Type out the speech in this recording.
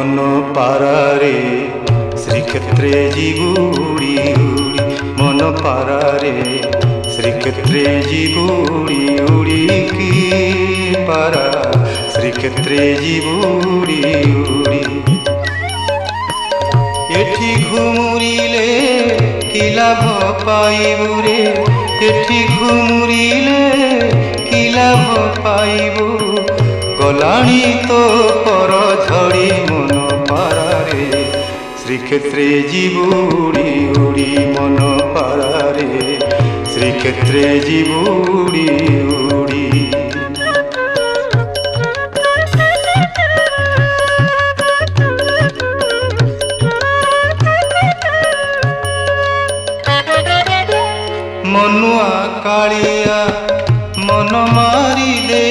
मन पारारे श्रीक्षेत्रे जीवुड़ी उड़ी मन पारारे श्रीक्षेत्रे जीवुड़ी उड़ी की पारा श्रीक्षेत्रे जीवुड़ी उड़ी एठी घुमुरिले कि लाभ पाइबु रे एठी घुमुरिले कि लाभ पाइबु गलाणी तो पर झड़ी मन पारारे श्रीक्षेत्रे जीवुड़ी उड़ी मन पारारे श्रीक्षेत्रे जीवुड़ी उड़ी मनुआ कालिया मन मारी दे